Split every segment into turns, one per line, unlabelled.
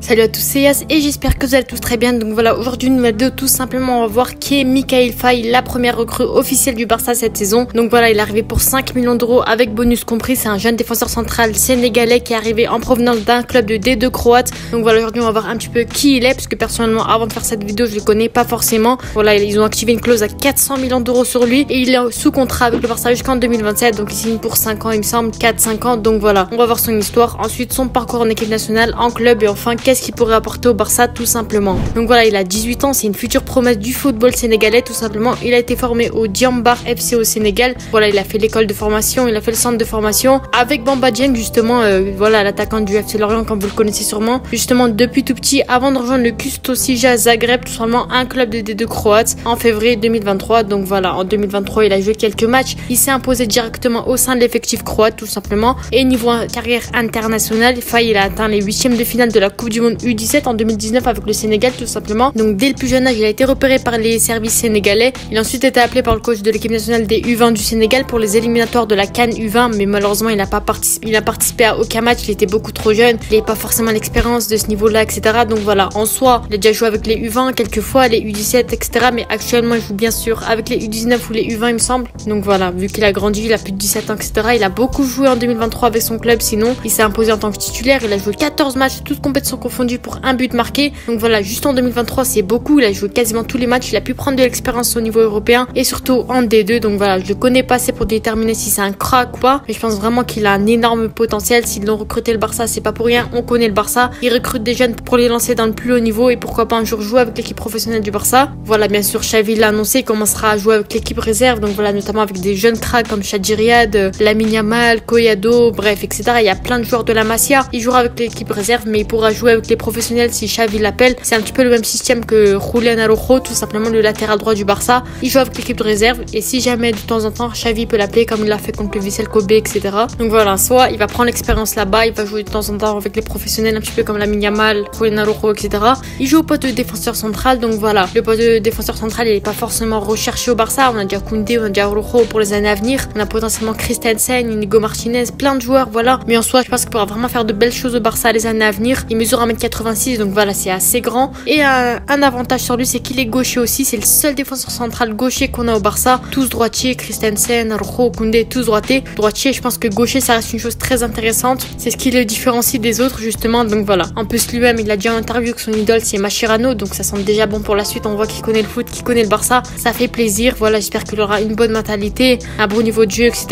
Salut à tous, c'est Yas et j'espère que vous allez tous très bien. Donc voilà, aujourd'hui une nouvelle vidéo, tout simplement on va voir qui est Mikayil Faye, la première recrue officielle du Barça cette saison. Donc voilà, il est arrivé pour 5 millions d'euros avec bonus compris. C'est un jeune défenseur central sénégalais qui est arrivé en provenance d'un club de D2 croate. Donc voilà, aujourd'hui on va voir un petit peu qui il est, parce que personnellement avant de faire cette vidéo je le connais pas forcément. Voilà, ils ont activé une clause à 400 millions d'euros sur lui et il est sous contrat avec le Barça jusqu'en 2027. Donc il signe pour 5 ans il me semble, 4-5 ans. Donc voilà, on va voir son histoire, ensuite son parcours en équipe nationale, en club et enfin qu'est-ce qu'il pourrait apporter au Barça tout simplement. Donc voilà, il a 18 ans, c'est une future promesse du football sénégalais tout simplement. Il a été formé au Diambar FC au Sénégal. Voilà, il a fait l'école de formation, il a fait le centre de formation avec Bamba Dieng justement, voilà l'attaquant du FC Lorient comme vous le connaissez sûrement. Justement depuis tout petit, avant de rejoindre le Custosija Zagreb, tout simplement un club de D2 croate en février 2023. Donc voilà, en 2023 il a joué quelques matchs, il s'est imposé directement au sein de l'effectif croate tout simplement. Et niveau carrière internationale, Faye il a atteint les 8e de finale de la Coupe du Monde U17 en 2019 avec le Sénégal tout simplement. Donc dès le plus jeune âge il a été repéré par les services sénégalais. Il a ensuite été appelé par le coach de l'équipe nationale des U20 du Sénégal pour les éliminatoires de la CAN U20, mais malheureusement il n'a pas participé, il a participé à aucun match, il était beaucoup trop jeune, il n'avait pas forcément l'expérience de ce niveau là, etc. Donc voilà, en soi il a déjà joué avec les U20 quelques fois, les U17, etc. Mais actuellement il joue bien sûr avec les U19 ou les U20 il me semble. Donc voilà, vu qu'il a grandi, il a plus de 17 ans, etc. Il a beaucoup joué en 2023 avec son club, sinon il s'est imposé en tant que titulaire. Il a joué 14 matchs, toutes compétitions confondues, pour un but marqué. Donc voilà, juste en 2023 c'est beaucoup, il a joué quasiment tous les matchs, il a pu prendre de l'expérience au niveau européen et surtout en D2. Donc voilà, je le connais pas assez pour déterminer si c'est un crack ou pas, mais je pense vraiment qu'il a un énorme potentiel. S'ils l'ont recruté le Barça, c'est pas pour rien, on connaît le Barça, ils recrutent des jeunes pour les lancer dans le plus haut niveau et pourquoi pas un jour jouer avec l'équipe professionnelle du Barça. Voilà, bien sûr Xavi l'a annoncé, il commencera à jouer avec l'équipe réserve, donc voilà, notamment avec des jeunes cracks comme Chadji Riyad, Lamine Yamal, Collado, bref, etc. Il y a plein de joueurs de la Masia. Il jouera avec l'équipe réserve, mais il pourra jouer avec les professionnels si Xavi l'appelle. C'est un petit peu le même système que Julián Araujo, tout simplement le latéral droit du Barça. Il joue avec l'équipe de réserve et si jamais de temps en temps Xavi peut l'appeler comme il l'a fait contre le Vissel Kobe, etc. Donc voilà, soit il va prendre l'expérience là-bas, il va jouer de temps en temps avec les professionnels, un petit peu comme Lamine Yamal, Julián Araujo, etc. Il joue au poste de défenseur central, donc voilà, le poste de défenseur central il n'est pas forcément recherché au Barça. On a déjà Koundé, on a déjà Araujo pour les années à venir, on a potentiellement Christensen, Inigo Martinez, plein de joueurs, voilà. Mais en soi, je pense qu'il pourra vraiment faire de belles choses au Barça les années à venir. Il mesure 1m86, donc voilà, c'est assez grand. Et un avantage sur lui, c'est qu'il est gaucher aussi. C'est le seul défenseur central gaucher qu'on a au Barça. Tous droitiers, Christensen, Araujo, Koundé, tous droitiers. Droitier, je pense que gaucher, ça reste une chose très intéressante. C'est ce qui le différencie des autres, justement. Donc voilà. En plus, lui-même, il a dit en interview que son idole, c'est Mascherano. Donc ça sent déjà bon pour la suite. On voit qu'il connaît le foot, qu'il connaît le Barça. Ça fait plaisir. Voilà, j'espère qu'il aura une bonne mentalité, un bon niveau de jeu, etc.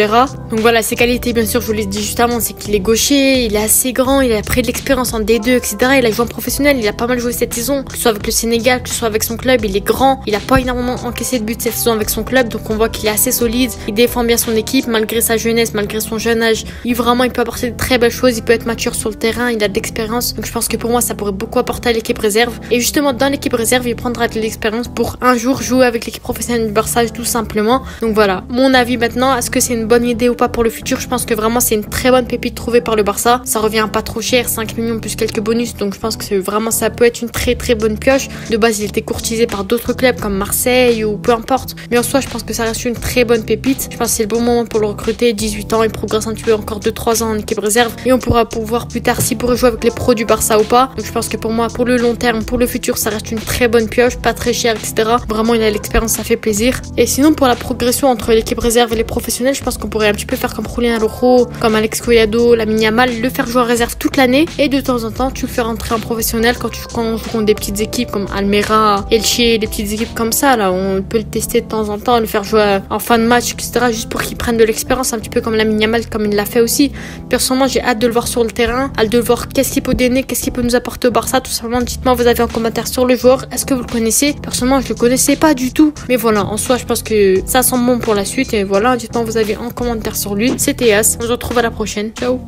Donc voilà, ses qualités, bien sûr, je vous l'ai dit juste avant, c'est qu'il est gaucher, il est assez grand, il a pris de l'expérience en D2, etc. Il a joué en professionnel, il a pas mal joué cette saison, que ce soit avec le Sénégal, que ce soit avec son club. Il est grand, il a pas énormément encaissé de buts cette saison avec son club, donc on voit qu'il est assez solide, il défend bien son équipe malgré sa jeunesse, malgré son jeune âge. Il peut apporter de très belles choses, il peut être mature sur le terrain, il a de l'expérience, donc je pense que pour moi ça pourrait beaucoup apporter à l'équipe réserve. Et justement dans l'équipe réserve il prendra de l'expérience pour un jour jouer avec l'équipe professionnelle du Barça tout simplement. Donc voilà, mon avis maintenant, est-ce que c'est une bonne idée ou pas pour le futur? Je pense que vraiment c'est une très bonne pépite trouvée par le Barça, ça revient pas trop cher, 5 millions plus quelques bonus, donc je pense que vraiment ça peut être une très très bonne pioche. De base il était courtisé par d'autres clubs comme Marseille ou peu importe, mais en soi je pense que ça reste une très bonne pépite. Je pense que c'est le bon moment pour le recruter, 18 ans, il progresse un petit peu encore 2-3 ans en équipe réserve et on pourra voir plus tard s'il pourrait jouer avec les pros du Barça ou pas. Donc je pense que pour moi, pour le long terme, pour le futur, ça reste une très bonne pioche, pas très cher, etc. Vraiment il a l'expérience, ça fait plaisir. Et sinon pour la progression entre l'équipe réserve et les professionnels, je pense qu'on pourrait un petit peu faire comme Julián Araujo, comme Alex Collado, Lamine Yamal, le faire jouer en réserve toute l'année et de temps en temps tu le fais rentrer en professionnel quand on joue contre des petites équipes comme Almeria, Elche, des petites équipes comme ça là, on peut le tester de temps en temps, le faire jouer en fin de match, etc. juste pour qu'il prenne de l'expérience, un petit peu comme Lamine Yamal comme il l'a fait aussi. Personnellement j'ai hâte de le voir sur le terrain, hâte de le voir qu'est-ce qu'il peut donner, qu'est-ce qu'il peut nous apporter au Barça, tout simplement. Dites-moi vos avis en commentaire sur le joueur, est-ce que vous le connaissez? Personnellement je le connaissais pas du tout, mais voilà, en soi je pense que ça sent bon pour la suite et voilà, dites-moi vos avis en commentaire sur lui. C'était Yas, on se retrouve à la prochaine, ciao.